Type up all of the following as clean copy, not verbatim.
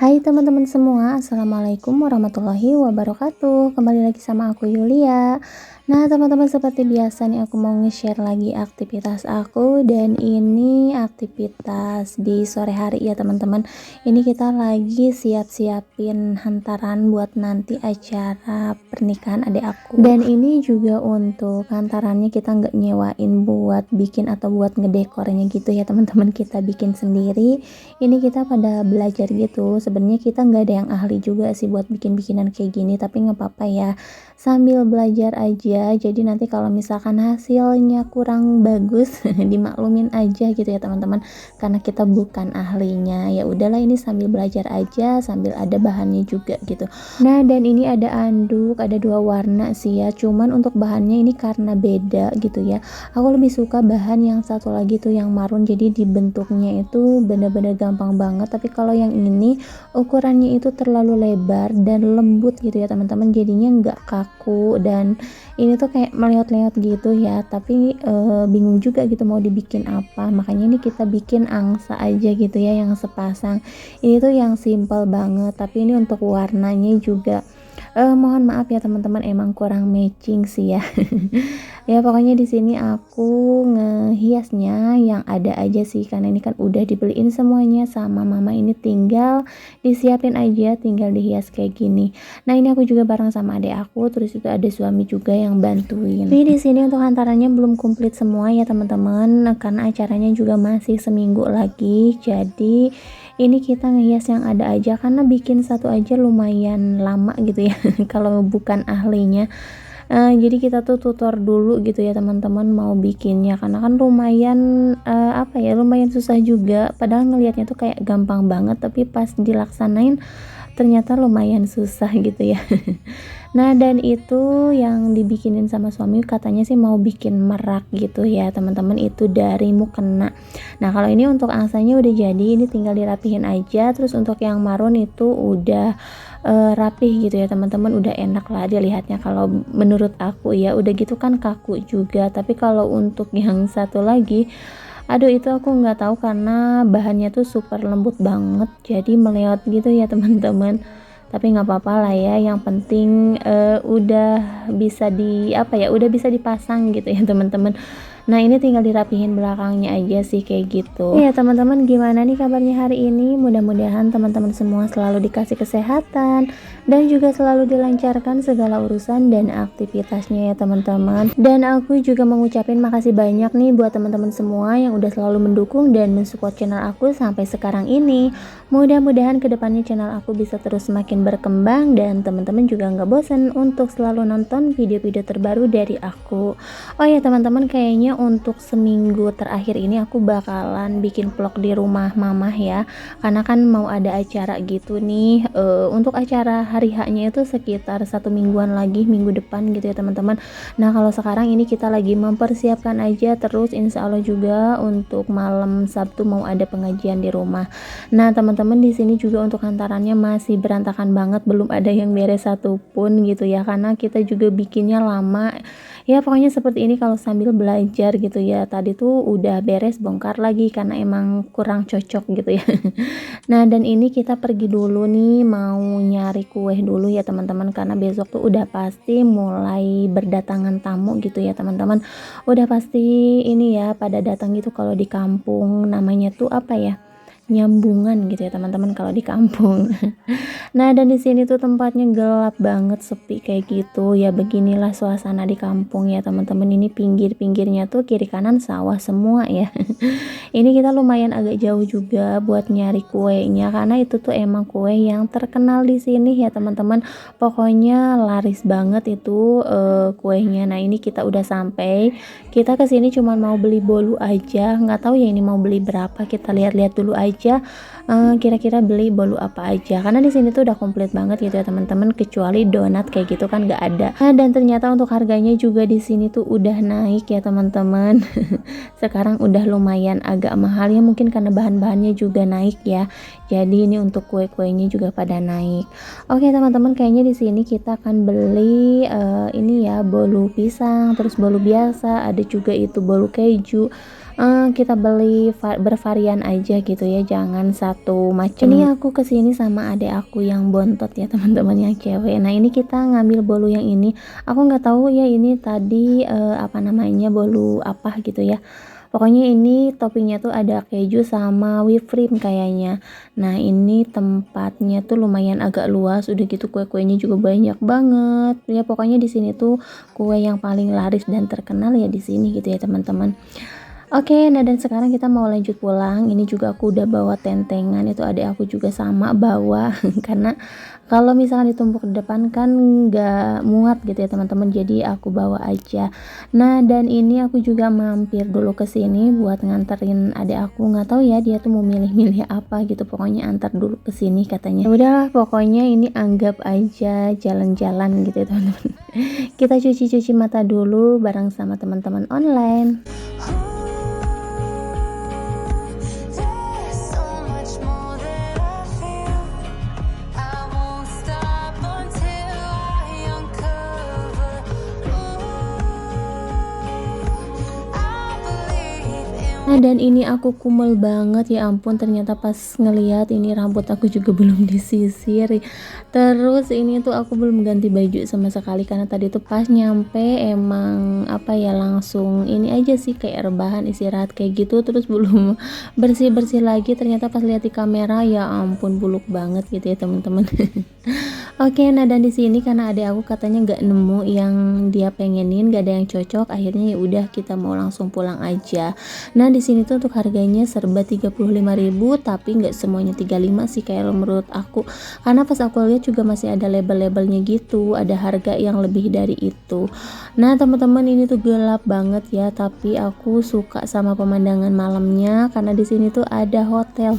Hai teman-teman semua, Assalamualaikum warahmatullahi wabarakatuh. Kembali lagi sama aku Yulia. Nah teman-teman, seperti biasa nih aku mau nge-share lagi aktivitas aku. Dan ini aktivitas di sore hari ya teman-teman. Ini kita lagi siap-siapin hantaran buat nanti acara pernikahan adik aku. Dan ini juga untuk hantarannya kita nggak nyewain buat bikin atau buat ngedekornya gitu ya teman-teman. Kita bikin sendiri. Ini kita pada belajar gitu. Sebenarnya kita nggak ada yang ahli juga sih buat bikin-bikinan kayak gini, tapi nggak apa-apa ya, sambil belajar aja. Jadi nanti kalau misalkan hasilnya kurang bagus dimaklumin aja gitu ya teman-teman, karena kita bukan ahlinya. Ya udahlah, ini sambil belajar aja, sambil ada bahannya juga gitu. Nah dan ini ada anduk, ada dua warna sih ya, cuman untuk bahannya ini karena beda gitu ya, aku lebih suka bahan yang satu lagi tuh yang marun, jadi dibentuknya itu bener-bener gampang banget. Tapi kalau yang ini ukurannya itu terlalu lebar dan lembut gitu ya teman-teman, jadinya nggak kaku. Dan ini tuh kayak meleot-leot gitu ya, tapi bingung juga gitu mau dibikin apa. Makanya ini kita bikin angsa aja gitu ya, yang sepasang. Ini tuh yang simple banget, tapi ini untuk warnanya juga mohon maaf ya teman-teman, emang kurang matching sih ya. Ya pokoknya di sini aku ngehiasnya yang ada aja sih, karena ini kan udah dibeliin semuanya sama mama, ini tinggal disiapin aja, tinggal dihias kayak gini. Nah ini aku juga bareng sama adik aku, terus itu ada suami juga yang bantuin. Tapi di sini untuk hantarannya belum komplit semua ya teman-teman, karena acaranya juga masih seminggu lagi. Jadi ini kita ngehias yang ada aja, karena bikin satu aja lumayan lama gitu ya kalau bukan ahlinya. Jadi kita tuh tutor dulu gitu ya teman-teman mau bikinnya, karena kan lumayan apa ya, lumayan susah juga. Padahal ngelihatnya tuh kayak gampang banget, tapi pas dilaksanain ternyata lumayan susah gitu ya. Nah dan itu yang dibikinin sama suami, katanya sih mau bikin merak gitu ya teman-teman, itu dari mukena. Nah kalau ini untuk angsanya udah jadi, ini tinggal dirapihin aja. Terus untuk yang marun itu udah rapih gitu ya teman-teman, udah enak lah dilihatnya kalau menurut aku ya. Udah gitu kan kaku juga. Tapi kalau untuk yang satu lagi, aduh itu aku nggak tahu, karena bahannya tuh super lembut banget, jadi meleot gitu ya teman-teman. Tapi nggak apa-apa lah ya, yang penting udah bisa udah bisa dipasang gitu ya teman-teman. Nah ini tinggal dirapihin belakangnya aja sih kayak gitu. Ya teman-teman, gimana nih kabarnya hari ini? Mudah-mudahan teman-teman semua selalu dikasih kesehatan dan juga selalu dilancarkan segala urusan dan aktivitasnya ya teman-teman. Dan aku juga mengucapin makasih banyak nih buat teman-teman semua yang udah selalu mendukung dan mensupport channel aku sampai sekarang ini. Mudah-mudahan kedepannya channel aku bisa terus semakin berkembang, dan teman-teman juga nggak bosan untuk selalu nonton video-video terbaru dari aku. Oh ya teman-teman, kayaknya untuk seminggu terakhir ini aku bakalan bikin vlog di rumah mamah ya, karena kan mau ada acara gitu nih. Untuk acara hari H-nya itu sekitar 1 mingguan lagi, minggu depan gitu ya teman-teman. Nah kalau sekarang ini kita lagi mempersiapkan aja, terus insya Allah juga untuk malam Sabtu mau ada pengajian di rumah. Nah teman-teman, di sini juga untuk hantarannya masih berantakan banget, belum ada yang beres satupun gitu ya, karena kita juga bikinnya lama. Ya pokoknya seperti ini kalau sambil belajar gitu ya. Tadi tuh udah beres, bongkar lagi karena emang kurang cocok gitu ya. Nah dan ini kita pergi dulu nih, mau nyari kue dulu ya teman-teman, karena besok tuh udah pasti mulai berdatangan tamu gitu ya teman-teman. Udah pasti ini ya, pada datang gitu. Kalau di kampung namanya tuh apa ya, nyambungan gitu ya teman-teman kalau di kampung. Nah dan di sini tuh tempatnya gelap banget, sepi kayak gitu ya. Beginilah suasana di kampung ya teman-teman. Ini pinggir-pinggirnya tuh kiri kanan sawah semua ya. Ini kita lumayan agak jauh juga buat nyari kuenya, karena itu tuh emang kue yang terkenal di sini ya teman-teman. Pokoknya laris banget itu kuenya. Nah ini kita udah sampai. Kita kesini cuma mau beli bolu aja, nggak tahu ya ini mau beli berapa. Kita lihat-lihat dulu aja kira-kira beli bolu apa aja, karena di sini tuh udah komplit banget gitu ya teman-teman, kecuali donat kayak gitu kan nggak ada. Nah dan ternyata untuk harganya juga di sini tuh udah naik ya teman-teman. Sekarang udah lumayan agak mahal ya, mungkin karena bahan-bahannya juga naik ya. Jadi ini untuk kue-kuenya juga pada naik. Oke teman-teman, kayaknya di sini kita akan beli ini ya, bolu pisang, terus bolu biasa, ada juga itu bolu keju. kita beli bervarian aja gitu ya, jangan satu macam. Ini aku kesini sama adik aku yang bontot ya teman-teman, yang cewek. Nah ini kita ngambil bolu yang ini, aku nggak tahu ya ini tadi apa namanya, bolu apa gitu ya. Pokoknya ini toppingnya tuh ada keju sama whipped cream kayaknya. Nah ini tempatnya tuh lumayan agak luas, udah gitu kue-kuenya juga banyak banget. Ya pokoknya di sini tuh kue yang paling laris dan terkenal ya di sini gitu ya teman-teman. Oke, nah dan sekarang kita mau lanjut pulang. Ini juga aku udah bawa tentengan, itu adik aku juga sama bawa karena kalau misalkan ditumpuk di depan kan nggak muat gitu ya teman-teman, jadi aku bawa aja. Nah dan ini aku juga mampir dulu ke sini buat nganterin adik aku, nggak tahu ya dia tuh mau milih-milih apa gitu, pokoknya antar dulu ke sini katanya. Ya udahlah pokoknya ini anggap aja jalan-jalan gitu ya teman-teman. Kita cuci-cuci mata dulu bareng sama teman-teman online. Nah dan ini aku kumel banget ya ampun, ternyata pas ngeliat ini rambut aku juga belum disisir. Terus ini tuh aku belum ganti baju sama sekali karena tadi tuh pas nyampe emang apa ya, langsung ini aja sih kayak rebahan istirahat kayak gitu, terus belum bersih-bersih lagi. Ternyata pas lihat di kamera ya ampun buluk banget gitu ya teman-teman. Oke, nah dan di sini karena adik aku katanya nggak nemu yang dia pengenin, nggak ada yang cocok, akhirnya ya udah kita mau langsung pulang aja. Nah di sini tuh untuk harganya serba 35.000, tapi nggak semuanya 35 sih kayak menurut aku, karena pas aku lihat juga masih ada label-labelnya gitu, ada harga yang lebih dari itu. Nah teman-teman ini tuh gelap banget ya, tapi aku suka sama pemandangan malamnya karena di sini tuh ada hotel.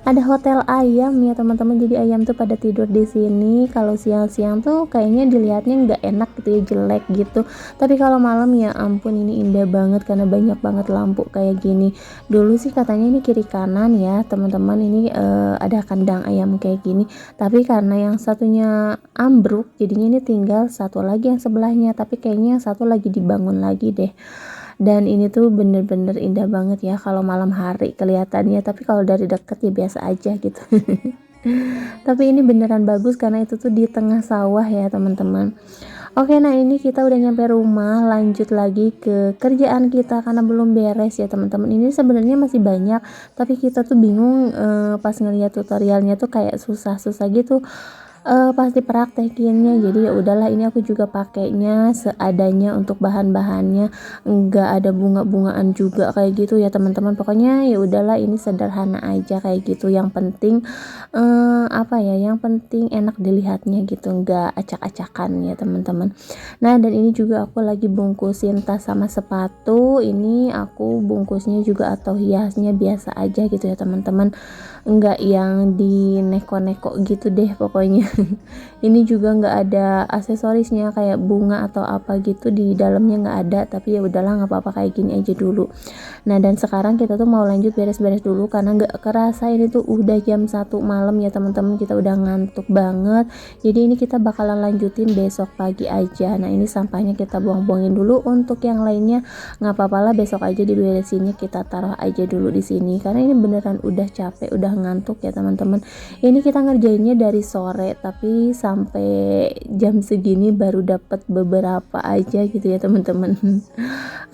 Ada hotel ayam ya teman-teman, jadi ayam tuh pada tidur di sini. Kalau siang-siang tuh kayaknya dilihatnya nggak enak gitu ya, jelek gitu, tapi kalau malam ya ampun ini indah banget karena banyak banget lampu kayak gini. Dulu sih katanya ini kiri kanan ya teman-teman, ini ada kandang ayam kayak gini, tapi karena yang satunya ambruk jadinya ini tinggal satu lagi yang sebelahnya, tapi kayaknya yang satu lagi dibangun lagi deh. Dan ini tuh bener-bener indah banget ya kalau malam hari kelihatannya, tapi kalau dari deket ya biasa aja gitu. Tapi ini beneran bagus karena itu tuh di tengah sawah ya teman-teman. Oke, nah ini kita udah nyampe rumah, lanjut lagi ke kerjaan kita karena belum beres ya teman-teman. Ini sebenarnya masih banyak, tapi kita tuh bingung pas ngeliat tutorialnya tuh kayak susah-susah gitu pasti praktekinnya. Jadi ya udahlah, ini aku juga pakainya seadanya untuk bahan-bahannya, enggak ada bunga-bungaan juga kayak gitu ya teman-teman. Pokoknya ya udahlah, ini sederhana aja kayak gitu, yang penting apa ya, yang penting enak dilihatnya gitu, enggak acak-acakan ya teman-teman. Nah dan ini juga aku lagi bungkusin tas sama sepatu. Ini aku bungkusnya juga atau hiasnya biasa aja gitu ya teman-teman, enggak yang di neko-neko gitu deh pokoknya. Ini juga nggak ada aksesorisnya kayak bunga atau apa gitu, di dalamnya nggak ada, tapi ya udahlah nggak apa-apa, kayak gini aja dulu. Nah dan sekarang kita tuh mau lanjut beres-beres dulu karena nggak kerasa ini tuh udah jam 1 malam ya teman-teman, kita udah ngantuk banget. Jadi ini kita bakalan lanjutin besok pagi aja. Nah ini sampahnya kita buang-buangin dulu, untuk yang lainnya nggak apa-apa lah, besok aja diberesinnya, kita taruh aja dulu di sini karena ini beneran udah capek, udah ngantuk ya teman-teman. Ini kita ngerjainnya dari sore, tapi sampai jam segini baru dapat beberapa aja gitu ya teman-teman.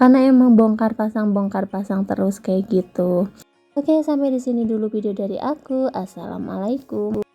Karena emang bongkar pasang terus kayak gitu. Oke, sampai di sini dulu video dari aku. Assalamualaikum.